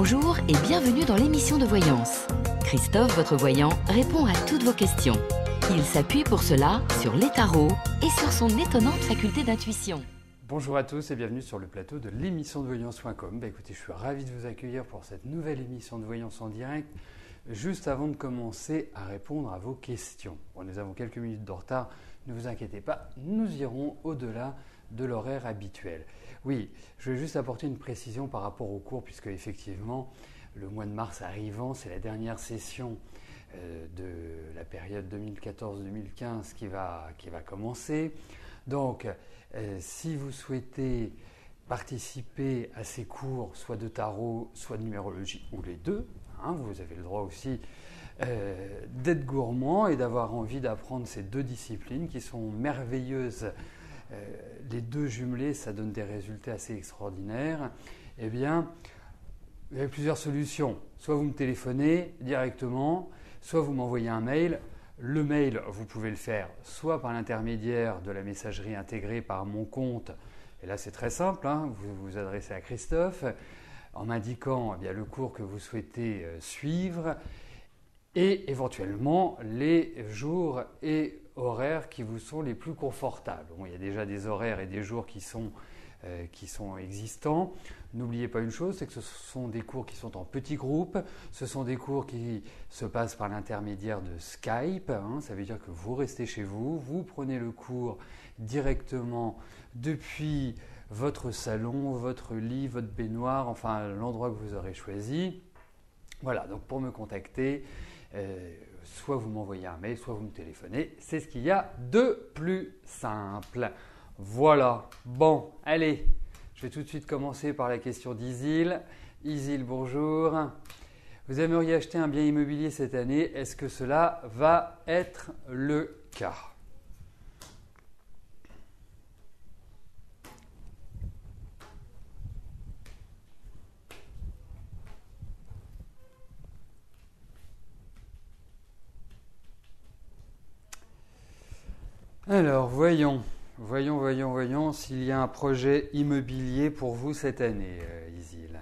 Bonjour et bienvenue dans l'émission de voyance. Christophe, votre voyant, répond à toutes vos questions. Il s'appuie pour cela sur les tarots et sur son étonnante faculté d'intuition. Bonjour à tous et bienvenue sur le plateau de l'émission de voyance.com. Écoutez, je suis ravi de vous accueillir pour cette nouvelle émission de voyance en direct. Juste avant de commencer à répondre à vos questions. Bon, nous avons quelques minutes de retard, ne vous inquiétez pas, nous irons au-delà de l'horaire habituel. Oui, je vais juste apporter une précision par rapport au cours, puisque effectivement, le mois de mars arrivant, c'est la dernière session de la période 2014-2015 qui va commencer. Donc, si vous souhaitez participer à ces cours, soit de tarot, soit de numérologie, ou les deux, vous avez le droit aussi d'être gourmand et d'avoir envie d'apprendre ces deux disciplines qui sont merveilleuses. Les deux jumelés, ça donne des résultats assez extraordinaires. Eh bien, vous avez plusieurs solutions. Soit vous me téléphonez directement, soit vous m'envoyez un mail. Le mail, vous pouvez le faire soit par l'intermédiaire de la messagerie intégrée par mon compte. Et là, c'est très simple, vous vous adressez à Christophe en m'indiquant le cours que vous souhaitez suivre et éventuellement les jours et horaires qui vous sont les plus confortables. Bon, il y a déjà des horaires et des jours qui sont existants. N'oubliez pas une chose, c'est que ce sont des cours qui sont en petits groupes, ce sont des cours qui se passent par l'intermédiaire de Skype, ça veut dire que vous restez chez vous, vous prenez le cours directement depuis votre salon, votre lit, votre baignoire, enfin l'endroit que vous aurez choisi. Voilà, donc pour me contacter, soit vous m'envoyez un mail, soit vous me téléphonez. C'est ce qu'il y a de plus simple. Voilà. Bon, allez, je vais tout de suite commencer par la question d'Isil. Isil, bonjour. Vous aimeriez acheter un bien immobilier cette année. Est-ce que cela va être le cas ? Alors, voyons s'il y a un projet immobilier pour vous cette année, Isil.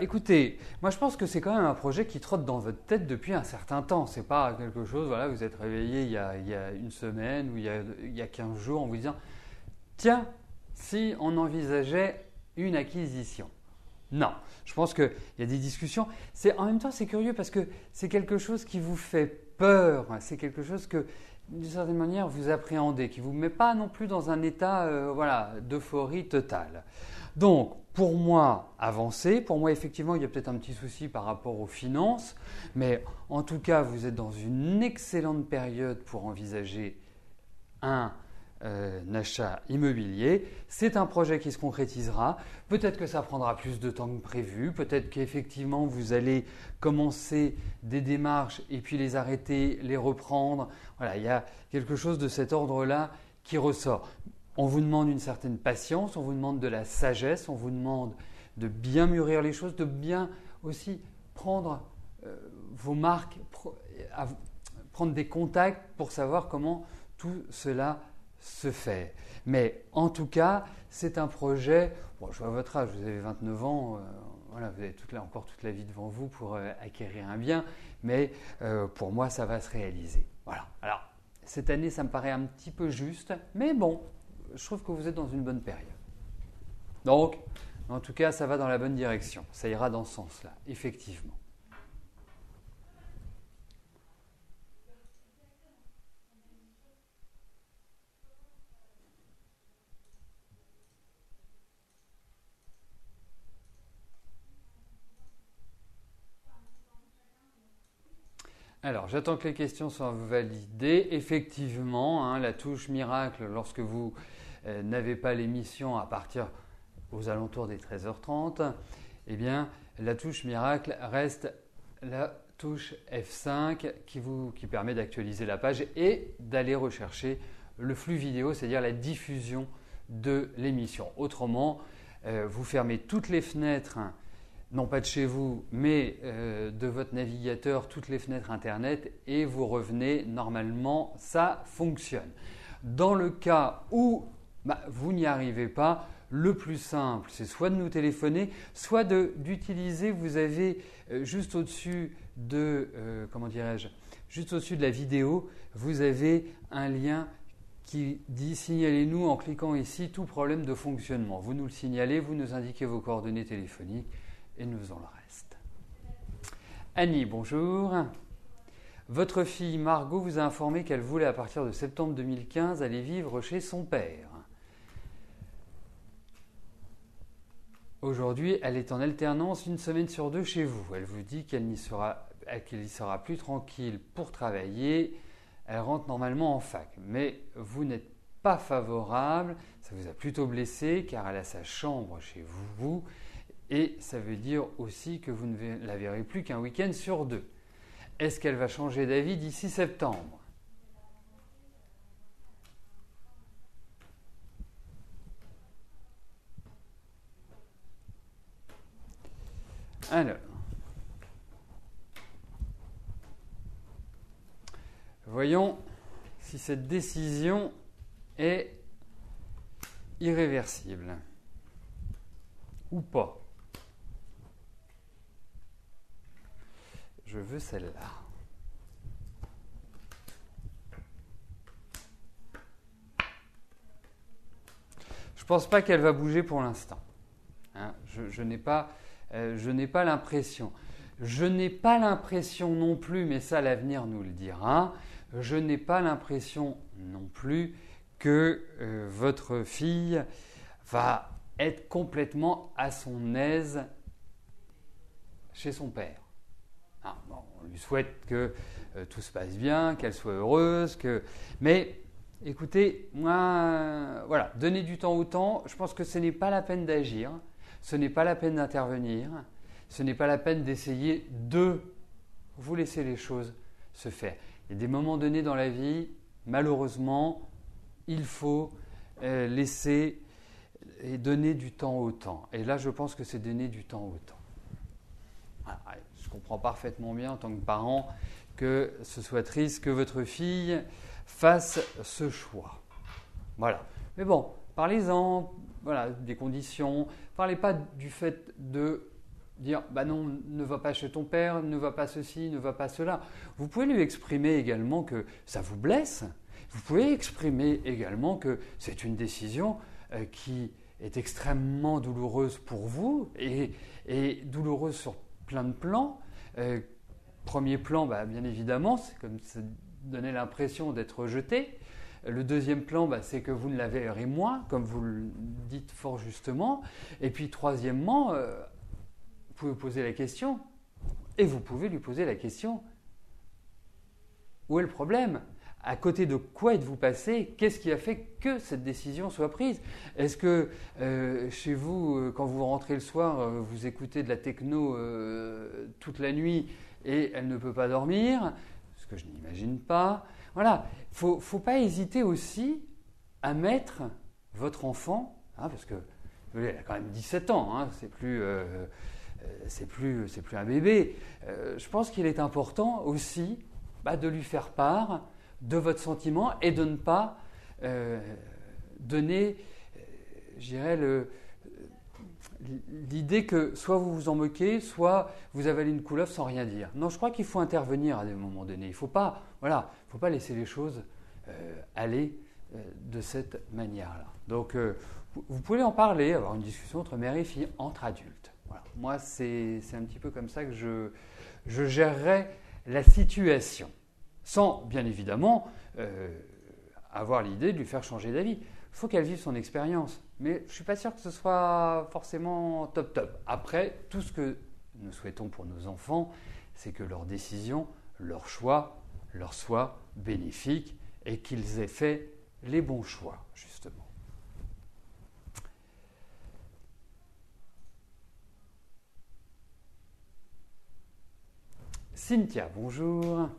Écoutez, moi je pense que c'est quand même un projet qui trotte dans votre tête depuis un certain temps. C'est pas quelque chose, vous êtes réveillé il y a une semaine ou il y a 15 jours en vous disant « Tiens, si on envisageait une acquisition ». Non, je pense qu'il y a des discussions. En même temps, c'est curieux parce que c'est quelque chose qui vous fait peur. C'est quelque chose que, d'une certaine manière, vous appréhendez, qui ne vous met pas non plus dans un état d'euphorie totale. Donc, pour moi, avancez. Pour moi, effectivement, il y a peut-être un petit souci par rapport aux finances. Mais en tout cas, vous êtes dans une excellente période pour envisager un achat immobilier. C'est un projet qui se concrétisera. Peut-être que ça prendra plus de temps que prévu. Peut-être qu'effectivement, vous allez commencer des démarches et puis les arrêter, les reprendre. Voilà, il y a quelque chose de cet ordre-là qui ressort. On vous demande une certaine patience, on vous demande de la sagesse, on vous demande de bien mûrir les choses, de bien aussi prendre vos marques, prendre des contacts pour savoir comment tout cela se fait. Mais en tout cas, c'est un projet, je vois votre âge, vous avez 29 ans, vous avez encore toute la vie devant vous pour acquérir un bien, mais pour moi, ça va se réaliser. Voilà. Alors, cette année, ça me paraît un petit peu juste, mais bon, je trouve que vous êtes dans une bonne période. Donc, en tout cas, ça va dans la bonne direction. Ça ira dans ce sens-là, effectivement. Alors, j'attends que les questions soient validées. Effectivement, la touche miracle, lorsque vous n'avez pas l'émission à partir aux alentours des 13h30, eh bien, la touche miracle reste la touche F5 qui permet d'actualiser la page et d'aller rechercher le flux vidéo, c'est-à-dire la diffusion de l'émission. Autrement, vous fermez toutes les fenêtres non pas de chez vous, mais de votre navigateur, toutes les fenêtres Internet et vous revenez, normalement, ça fonctionne. Dans le cas où vous n'y arrivez pas, le plus simple, c'est soit de nous téléphoner, soit d'utiliser, vous avez juste au-dessus de, juste au-dessus de la vidéo, vous avez un lien qui dit « Signalez-nous » en cliquant ici tout problème de fonctionnement. Vous nous le signalez, vous nous indiquez vos coordonnées téléphoniques et nous faisons le reste. Annie, bonjour. Votre fille Margot vous a informé qu'elle voulait à partir de septembre 2015 aller vivre chez son père. Aujourd'hui, elle est en alternance une semaine sur 2 chez vous. Elle vous dit qu'elle y sera plus tranquille pour travailler. Elle rentre normalement en fac. Mais vous n'êtes pas favorable. Ça vous a plutôt blessé car elle a sa chambre chez vous. Et ça veut dire aussi que vous ne la verrez plus qu'un week-end sur 2. Est-ce qu'elle va changer d'avis d'ici septembre ? Alors, voyons si cette décision est irréversible ou pas. Je veux celle-là. Je ne pense pas qu'elle va bouger pour l'instant. Hein, je n'ai pas l'impression. Je n'ai pas l'impression non plus, mais ça l'avenir nous le dira, je n'ai pas l'impression non plus que votre fille va être complètement à son aise chez son père. On lui souhaite que tout se passe bien, qu'elle soit heureuse, mais écoutez, moi, voilà, donnez du temps au temps, je pense que ce n'est pas la peine d'agir. Ce n'est pas la peine d'intervenir, ce n'est pas la peine d'essayer de vous laisser les choses se faire. Il y a des moments donnés dans la vie, malheureusement, il faut laisser et donner du temps au temps. Et là, je pense que c'est donner du temps au temps. Voilà, je comprends parfaitement bien en tant que parent que ce soit triste que votre fille fasse ce choix. Voilà. Mais bon, parlez-en. Voilà, des conditions. Parlez pas du fait de dire non, ne va pas chez ton père, ne va pas ceci, ne va pas cela. Vous pouvez lui exprimer également que ça vous blesse. Vous pouvez exprimer également que c'est une décision qui est extrêmement douloureuse pour vous et douloureuse sur plein de plans. Premier plan, bien évidemment, c'est comme ça donnait l'impression d'être rejeté. Le deuxième plan, c'est que vous ne la verrez moins, comme vous le dites fort justement. Et puis troisièmement, vous pouvez vous poser la question, et vous pouvez lui poser la question, où est le problème ? À côté de quoi êtes-vous passé ? Qu'est-ce qui a fait que cette décision soit prise ? Est-ce que chez vous, quand vous rentrez le soir, vous écoutez de la techno toute la nuit et elle ne peut pas dormir ? Ce que je n'imagine pas. Voilà, il ne faut pas hésiter aussi à mettre votre enfant, parce que elle a quand même 17 ans, c'est plus un bébé. Je pense qu'il est important aussi de lui faire part de votre sentiment et de ne pas donner, l'idée que soit vous vous en moquez, soit vous avalez une couleuvre sans rien dire. Non, je crois qu'il faut intervenir à des moments donnés. Il ne faut pas laisser les choses aller de cette manière-là. Donc, vous pouvez en parler, avoir une discussion entre mère et fille, entre adultes. Voilà. Moi, c'est un petit peu comme ça que je gérerais la situation. Sans, bien évidemment, avoir l'idée de lui faire changer d'avis. Il faut qu'elle vive son expérience. Mais je ne suis pas sûr que ce soit forcément top. Après, tout ce que nous souhaitons pour nos enfants, c'est que leur décision, leur choix, leur soit bénéfique et qu'ils aient fait les bons choix, justement. Cynthia, bonjour.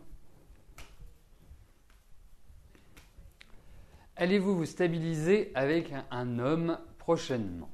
Allez-vous vous stabiliser avec un homme prochainement ?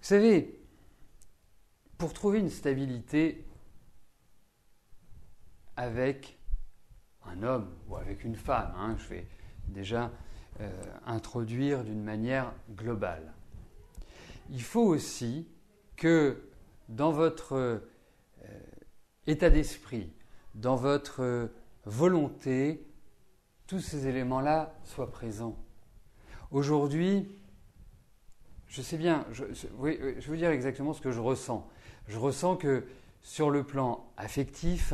savez, pour trouver une stabilité avec un homme ou avec une femme, je vais déjà introduire d'une manière globale. Il faut aussi que dans votre état d'esprit, dans votre volonté, tous ces éléments-là soient présents. Aujourd'hui, je sais bien, je vais vous dire exactement ce que je ressens. Je ressens que sur le plan affectif,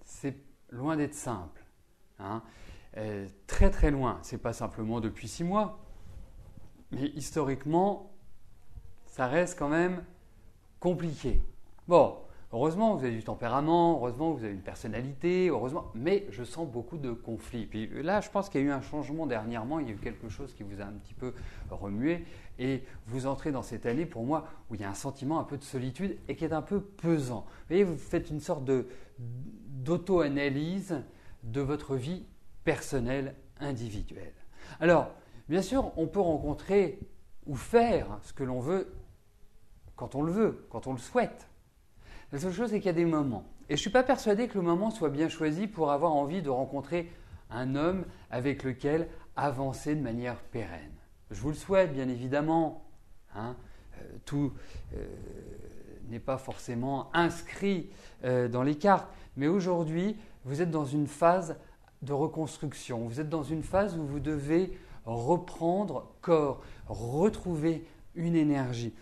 c'est loin d'être simple. Très très loin. Ce n'est pas simplement depuis 6 mois, mais historiquement, ça reste quand même compliqué. Bon, heureusement, vous avez du tempérament, heureusement, vous avez une personnalité, heureusement, mais je sens beaucoup de conflits. Puis là, je pense qu'il y a eu un changement dernièrement, il y a eu quelque chose qui vous a un petit peu remué, et vous entrez dans cette année, pour moi, où il y a un sentiment un peu de solitude et qui est un peu pesant. Vous voyez, vous faites une sorte d'auto-analyse de votre vie personnelle, individuelle. Alors, bien sûr, on peut rencontrer ou faire ce que l'on veut, quand on le souhaite. La seule chose, c'est qu'il y a des moments. Et je ne suis pas persuadé que le moment soit bien choisi pour avoir envie de rencontrer un homme avec lequel avancer de manière pérenne. Je vous le souhaite, bien évidemment. Tout n'est pas forcément inscrit dans les cartes. Mais aujourd'hui, vous êtes dans une phase de reconstruction. Vous êtes dans une phase où vous devez reprendre corps, retrouver une énergie.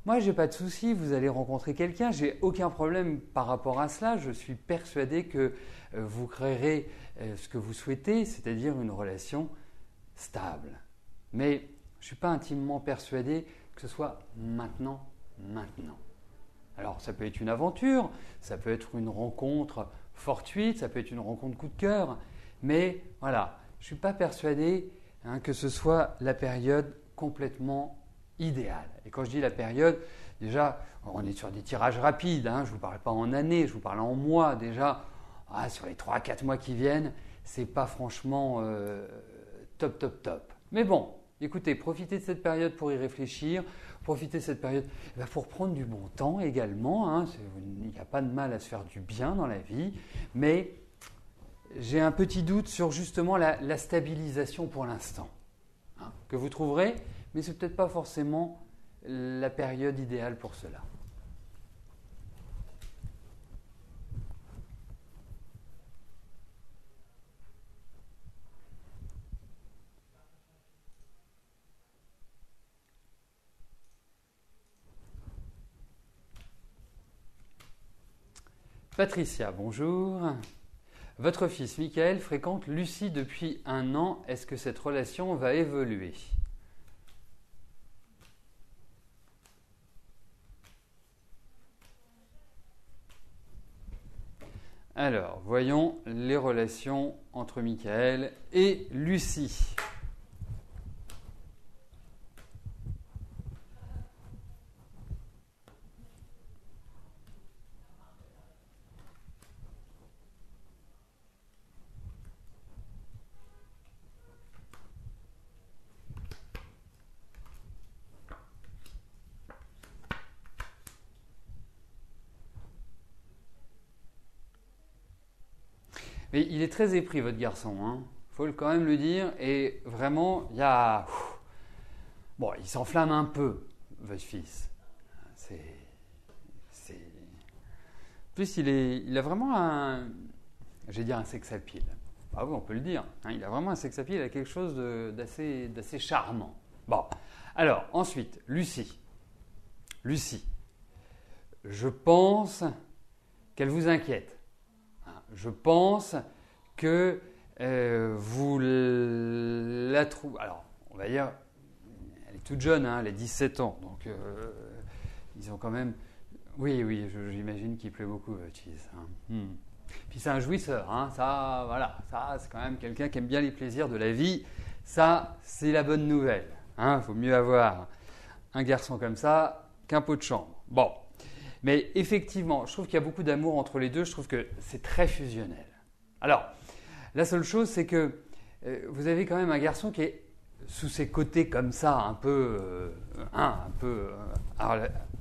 Moi, je n'ai pas de souci, vous allez rencontrer quelqu'un, je n'ai aucun problème par rapport à cela. Je suis persuadé que vous créerez ce que vous souhaitez, c'est-à-dire une relation stable. Mais je ne suis pas intimement persuadé que ce soit maintenant. Alors, ça peut être une aventure, ça peut être une rencontre fortuite, ça peut être une rencontre coup de cœur, mais voilà, je ne suis pas persuadé que ce soit la période complètement idéale. Et quand je dis la période, déjà, on est sur des tirages rapides, je ne vous parle pas en années, je vous parle en mois déjà. Sur les 3-4 mois qui viennent, ce n'est pas franchement top. Mais bon, écoutez, profitez de cette période pour y réfléchir, profitez de cette période pour prendre du bon temps également. Il n'y a pas de mal à se faire du bien dans la vie, mais j'ai un petit doute sur justement la stabilisation pour l'instant, que vous trouverez, mais ce n'est peut-être pas forcément la période idéale pour cela. Patricia, bonjour. Votre fils Michael fréquente Lucie depuis 1 an. Est-ce que cette relation va évoluer ? Alors, voyons les relations entre Michael et Lucie. Mais il est très épris, votre garçon. Faut quand même le dire. Et vraiment, il y a... Bon, il s'enflamme un peu, votre fils. En plus, il a vraiment un... Je vais dire un sex appeal. Ah oui, on peut le dire. Il a vraiment un sex appeal, il a quelque chose d'assez charmant. Bon, alors, ensuite, Lucie. Je pense qu'elle vous inquiète. Je pense que vous la trouvez... Alors, on va dire, elle est toute jeune, elle a 17 ans. Donc, ils ont quand même... Oui, j'imagine qu'il plaît beaucoup, votre fils. Puis c'est un jouisseur. Ça, c'est quand même quelqu'un qui aime bien les plaisirs de la vie. Ça, c'est la bonne nouvelle. Vaut mieux avoir un garçon comme ça qu'un pot de chambre. Bon. Mais effectivement, je trouve qu'il y a beaucoup d'amour entre les deux. Je trouve que c'est très fusionnel. Alors, la seule chose, c'est que vous avez quand même un garçon qui est sous ses côtés comme ça, un peu à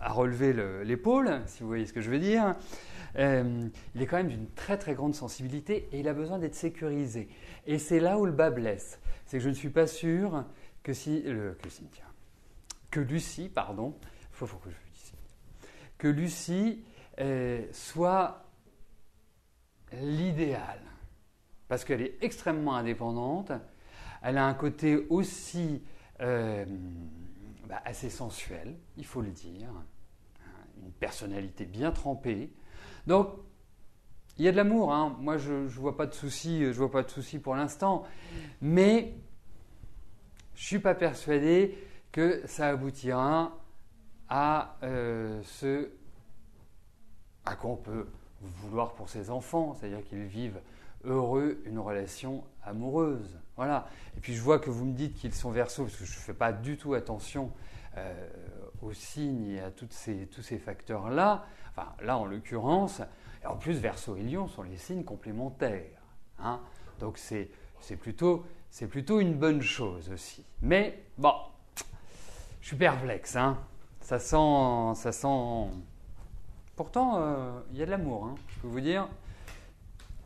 relever l'épaule, si vous voyez ce que je veux dire. Il est quand même d'une très très grande sensibilité et il a besoin d'être sécurisé. Et c'est là où le bas blesse. C'est que je ne suis pas sûr que Lucie, pardon, faut que je dise, que Lucie soit l'idéal. Parce qu'elle est extrêmement indépendante, elle a un côté aussi assez sensuel, il faut le dire, une personnalité bien trempée. Donc, il y a de l'amour, hein. Moi je ne vois pas de souci, pour l'instant, mais je ne suis pas persuadé que ça aboutira à ce à quoi on peut vouloir pour ses enfants, c'est-à-dire qu'ils vivent heureux une relation amoureuse. Voilà. Et puis je vois que vous me dites qu'ils sont Verseaux, parce que je ne fais pas du tout attention aux signes et à tous ces facteurs-là. Enfin, là, en l'occurrence, et en plus, Verseau et Lion sont les signes complémentaires. Hein. Donc c'est plutôt une bonne chose aussi. Mais bon, je suis perplexe. Hein. Ça sent. Pourtant, il y a de l'amour. Hein. Je peux vous dire,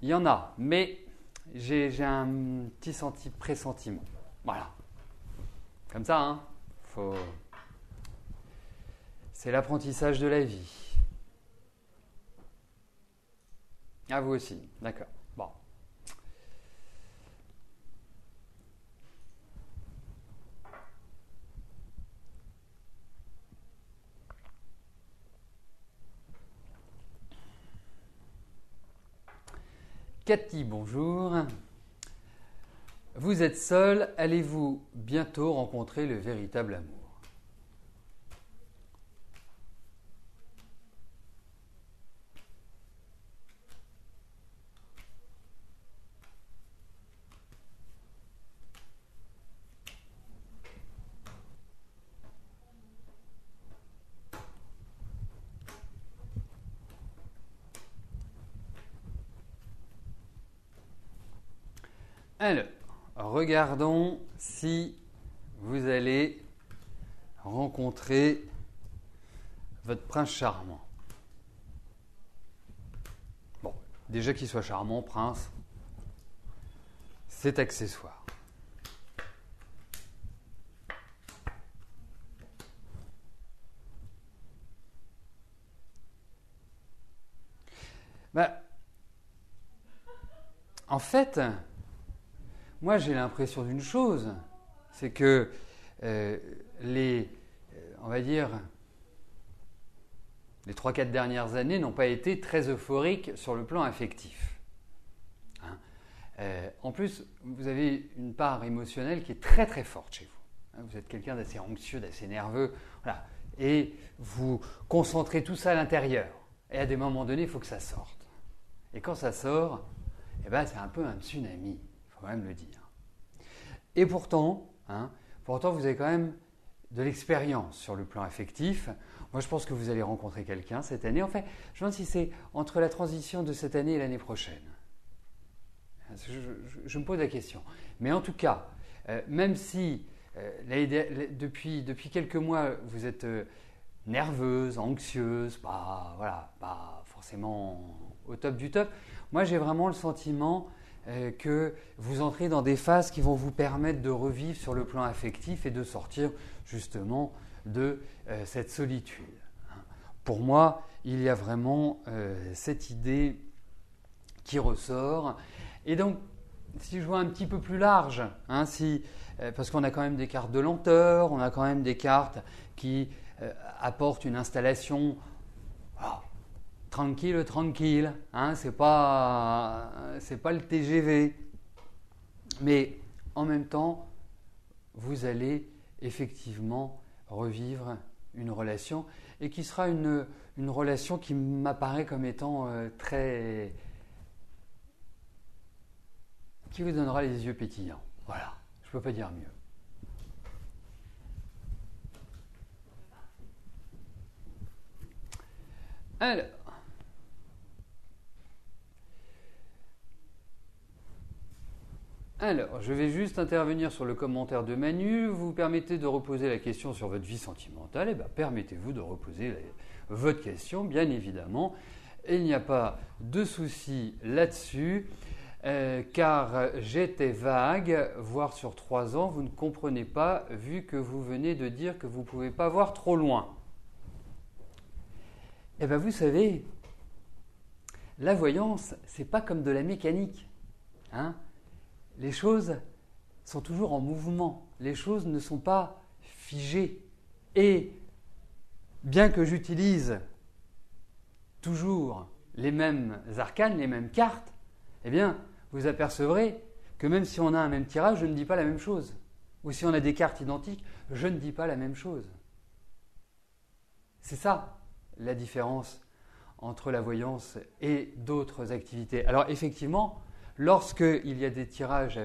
il y en a. Mais j'ai un petit pressentiment. Voilà. Comme ça, hein. C'est l'apprentissage de la vie. Ah, vous aussi, d'accord. Bon. Cathy, bonjour. Vous êtes seul, allez-vous bientôt rencontrer le véritable amour ? Alors, regardons si vous allez rencontrer votre prince charmant. Bon, déjà qu'il soit charmant, prince, c'est accessoire. En fait, moi j'ai l'impression d'une chose, c'est que on va dire, les 3-4 dernières années n'ont pas été très euphoriques sur le plan affectif. Hein. En plus, vous avez une part émotionnelle qui est très très forte chez vous. Hein, vous êtes quelqu'un d'assez anxieux, d'assez nerveux, voilà. Et vous concentrez tout ça à l'intérieur. Et à des moments donnés, il faut que ça sorte. Et quand ça sort, c'est un peu un tsunami, il faut quand même le dire. Et pourtant, vous avez quand même de l'expérience sur le plan affectif. Moi, je pense que vous allez rencontrer quelqu'un cette année. En fait, je me demande si c'est entre la transition de cette année et l'année prochaine. Je me pose la question. Mais en tout cas, même si depuis quelques mois, vous êtes nerveuse, anxieuse, pas forcément au top du top, moi, j'ai vraiment le sentiment que vous entrez dans des phases qui vont vous permettre de revivre sur le plan affectif et de sortir justement de cette solitude. Pour moi, il y a vraiment cette idée qui ressort. Et donc, si je vois un petit peu plus large, parce qu'on a quand même des cartes de lenteur, on a quand même des cartes qui apportent une installation tranquille, c'est pas le TGV. Mais en même temps, vous allez effectivement revivre une relation et qui sera une relation qui m'apparaît comme étant qui vous donnera les yeux pétillants. Voilà, je ne peux pas dire mieux. Alors, je vais juste intervenir sur le commentaire de Manu. Vous permettez de reposer la question sur votre vie sentimentale. Eh bien, permettez-vous de reposer votre question, bien évidemment. Et il n'y a pas de souci là-dessus, car j'étais vague, voire sur 3 ans, vous ne comprenez pas, vu que vous venez de dire que vous ne pouvez pas voir trop loin. Eh bien, vous savez, la voyance, c'est pas comme de la mécanique, hein. Les choses sont toujours en mouvement, les choses ne sont pas figées. Et bien que j'utilise toujours les mêmes arcanes, les mêmes cartes, eh bien, vous apercevrez que même si on a un même tirage, je ne dis pas la même chose. Ou si on a des cartes identiques, je ne dis pas la même chose. C'est ça la différence entre la voyance et d'autres activités. Alors effectivement, lorsqu'il y a des tirages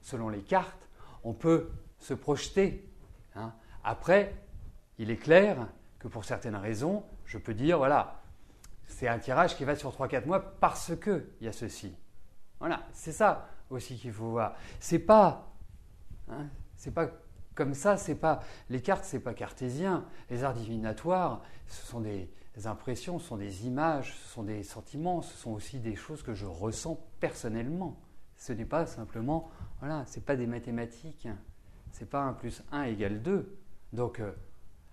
selon les cartes, on peut se projeter, hein. Après, il est clair que pour certaines raisons, je peux dire, voilà, c'est un tirage qui va sur 3-4 mois parce qu'il y a ceci. Voilà, c'est ça aussi qu'il faut voir. C'est pas comme ça, les cartes, c'est pas cartésien. Les arts divinatoires, ce sont des impressions, ce sont des images, ce sont des sentiments, ce sont aussi des choses que je ressens personnellement. Ce n'est pas simplement, voilà, c'est pas des mathématiques. C'est pas 1 + 1 = 2. Donc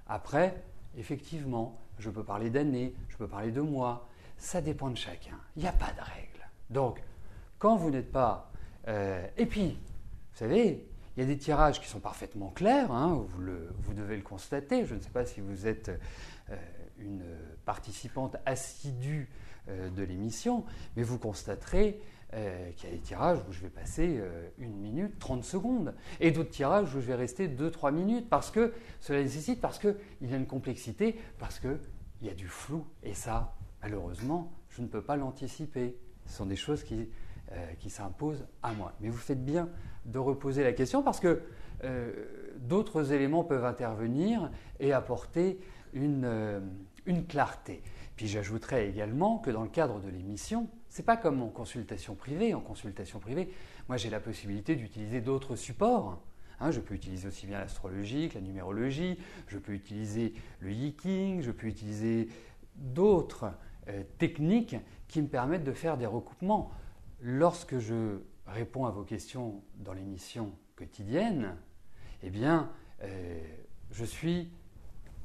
après, effectivement, je peux parler d'années, je peux parler de mois. Ça dépend de chacun. Il n'y a pas de règle. Donc, quand vous n'êtes pas... et puis, vous savez, il y a des tirages qui sont parfaitement clairs, hein, vous devez le constater. Je ne sais pas si vous êtes une participante assidue de l'émission, mais vous constaterez qu'il y a des tirages où je vais passer 1 minute, 30 secondes, et d'autres tirages où je vais rester 2-3 minutes, parce que cela nécessite, parce qu'il y a une complexité, parce qu'il y a du flou, et ça, malheureusement, je ne peux pas l'anticiper. Ce sont des choses qui s'imposent à moi. Mais vous faites bien de reposer la question, parce que d'autres éléments peuvent intervenir et apporter une clarté. Puis j'ajouterais également que dans le cadre de l'émission, ce n'est pas comme en consultation privée. En consultation privée, moi j'ai la possibilité d'utiliser d'autres supports. Hein, je peux utiliser aussi bien l'astrologie que la numérologie, je peux utiliser le yiking, je peux utiliser d'autres techniques qui me permettent de faire des recoupements. Lorsque je réponds à vos questions dans l'émission quotidienne, eh bien, je suis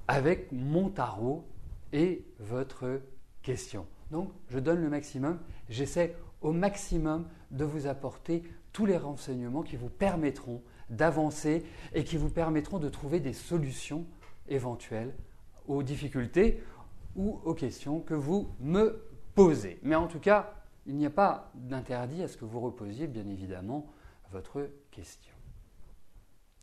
avec mon tarot et votre question. Donc, je donne le maximum, j'essaie au maximum de vous apporter tous les renseignements qui vous permettront d'avancer et qui vous permettront de trouver des solutions éventuelles aux difficultés ou aux questions que vous me posez. Mais en tout cas, il n'y a pas d'interdit à ce que vous reposiez, bien évidemment, votre question.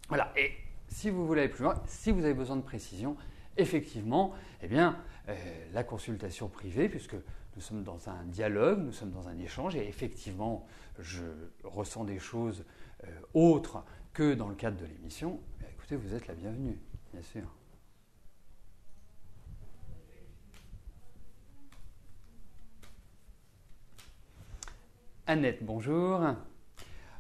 Voilà, et si vous voulez aller plus loin, si vous avez besoin de précision, effectivement, eh bien, la consultation privée, puisque nous sommes dans un dialogue, nous sommes dans un échange, et effectivement, je ressens des choses autres que dans le cadre de l'émission, écoutez, vous êtes la bienvenue, bien sûr. Annette, bonjour.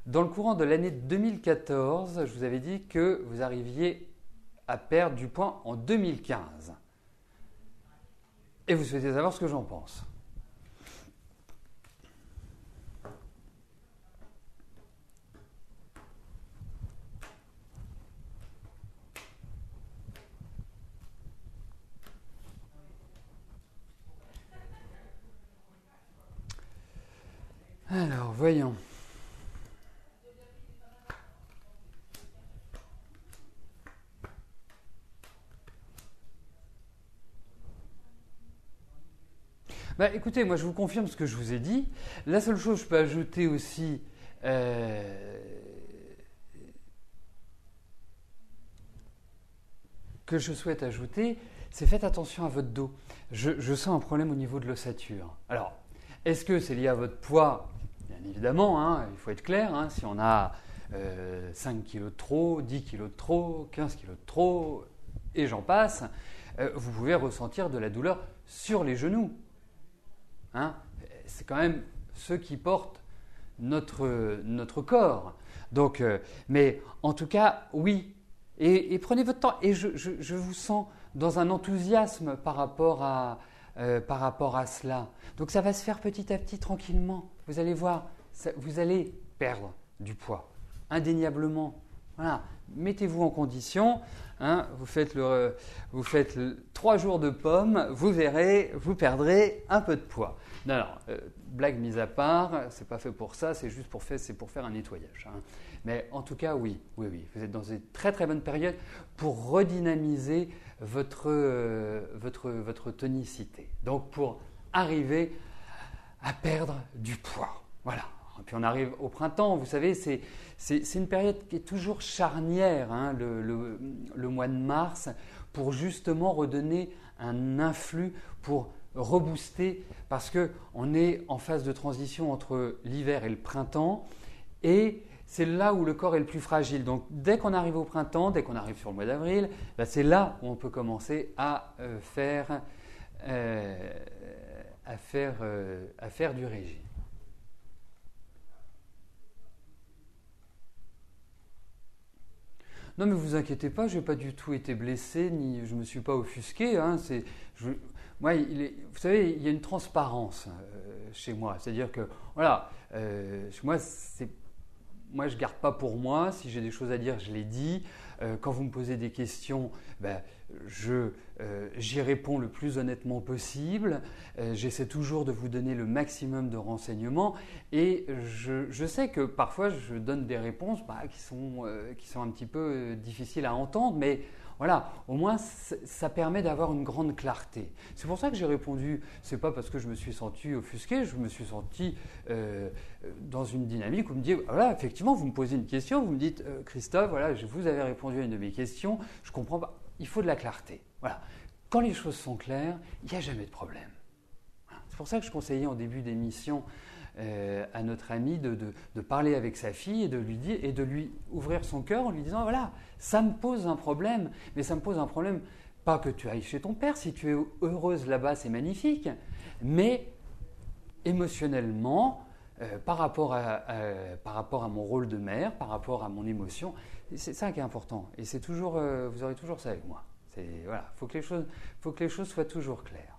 Dans le courant de l'année 2014, je vous avais dit que vous arriviez à perdre du poids en 2015. Et vous souhaitez savoir ce que j'en pense. Alors, voyons. Écoutez, moi je vous confirme ce que je vous ai dit. La seule chose que je peux ajouter aussi, que je souhaite ajouter, c'est faites attention à votre dos. Je sens un problème au niveau de l'ossature. Alors, est-ce que c'est lié à votre poids? Bien évidemment, hein, il faut être clair. Hein, si on a 5 kg de trop, 10 kg de trop, 15 kg de trop, et j'en passe, vous pouvez ressentir de la douleur sur les genoux. Hein, c'est quand même ceux qui portent notre corps. Donc, mais en tout cas, oui. Et prenez votre temps. Et je vous sens dans un enthousiasme par rapport à cela. Donc ça va se faire petit à petit, tranquillement. Vous allez voir, vous allez perdre du poids, indéniablement. Voilà, mettez-vous en condition. Hein, vous faites 3 jours de pommes, vous verrez, vous perdrez un peu de poids. Non, blague mise à part, c'est pas fait pour ça, c'est juste pour faire un nettoyage. Hein. Mais en tout cas, oui, vous êtes dans une très très bonne période pour redynamiser votre tonicité. Donc pour arriver à perdre du poids. Voilà. Et puis on arrive au printemps, vous savez, c'est une période qui est toujours charnière, hein, le mois de mars, pour justement redonner un influx, pour rebooster, parce qu'on est en phase de transition entre l'hiver et le printemps, et c'est là où le corps est le plus fragile. Donc dès qu'on arrive au printemps, dès qu'on arrive sur le mois d'avril, c'est là où on peut commencer à faire du régime. Non, mais vous inquiétez pas, je n'ai pas du tout été blessé, ni je ne me suis pas offusqué. Hein, vous savez, il y a une transparence chez moi. C'est-à-dire que, voilà, moi, je ne garde pas pour moi. Si j'ai des choses à dire, je les dis. Quand vous me posez des questions, j'y réponds le plus honnêtement possible. J'essaie toujours de vous donner le maximum de renseignements. Et je sais que parfois, je donne des réponses qui sont un petit peu difficiles à entendre. Mais voilà, au moins, ça permet d'avoir une grande clarté. C'est pour ça que j'ai répondu. Ce n'est pas parce que je me suis senti offusqué, je me suis senti dans une dynamique où vous me dites, voilà, effectivement, vous me posez une question, vous me dites, Christophe, voilà, vous avez répondu à une de mes questions, je ne comprends pas. Il faut de la clarté. Voilà. Quand les choses sont claires, il n'y a jamais de problème. Voilà. C'est pour ça que je conseillais en début d'émission à notre ami de parler avec sa fille et de lui dire et de lui ouvrir son cœur en lui disant voilà, ça me pose un problème, mais ça me pose un problème pas que tu ailles chez ton père, si tu es heureuse là-bas, c'est magnifique, mais émotionnellement, par rapport à mon rôle de mère, par rapport à mon émotion, c'est ça qui est important. Et c'est toujours, vous aurez toujours ça avec moi. Voilà, faut que les choses soient toujours claires.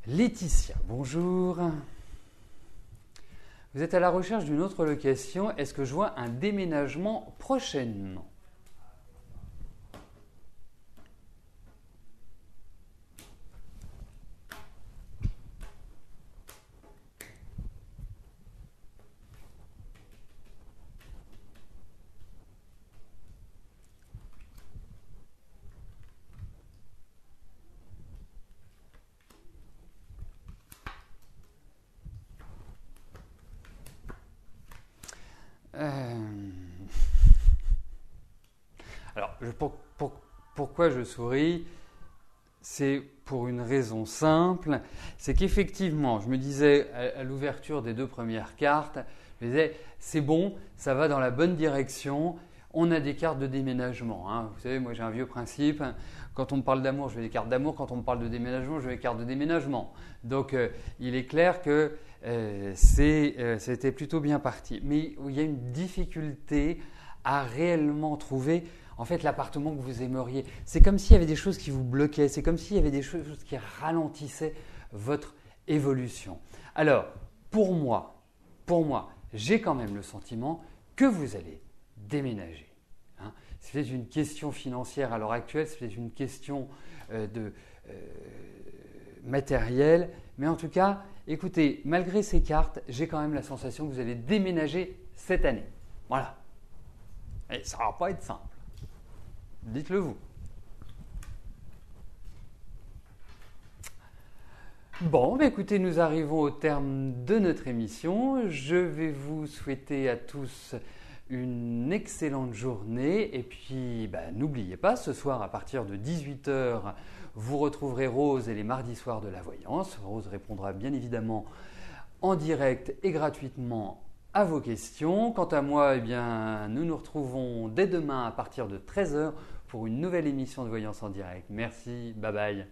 Laetitia, bonjour. Vous êtes à la recherche d'une autre location. Est-ce que je vois un déménagement prochainement ? Alors, pourquoi je souris ? C'est pour une raison simple, c'est qu'effectivement, je me disais à l'ouverture des 2 premières cartes, je me disais, c'est bon, ça va dans la bonne direction, on a des cartes de déménagement. Hein. Vous savez, moi j'ai un vieux principe, quand on me parle d'amour, je veux des cartes d'amour, quand on me parle de déménagement, je veux des cartes de déménagement. Donc, il est clair que c'était plutôt bien parti. Mais il y a une difficulté à réellement trouver en fait l'appartement que vous aimeriez. C'est comme s'il y avait des choses qui vous bloquaient, c'est comme s'il y avait des choses qui ralentissaient votre évolution. Alors, pour moi, j'ai quand même le sentiment que vous allez déménager. Hein. C'est peut-être une question financière à l'heure actuelle, c'est peut-être une question matérielle, mais en tout cas, écoutez, malgré ces cartes, j'ai quand même la sensation que vous allez déménager cette année. Voilà. Et ça ne va pas être simple. Dites-le vous. Bon, écoutez, nous arrivons au terme de notre émission. Je vais vous souhaiter à tous une excellente journée. Et puis, n'oubliez pas, ce soir à partir de 18h, vous retrouverez Rose et les mardis soirs de la voyance. Rose répondra bien évidemment en direct et gratuitement à vos questions. Quant à moi, nous nous retrouvons dès demain à partir de 13h pour une nouvelle émission de Voyance en direct. Merci, bye bye.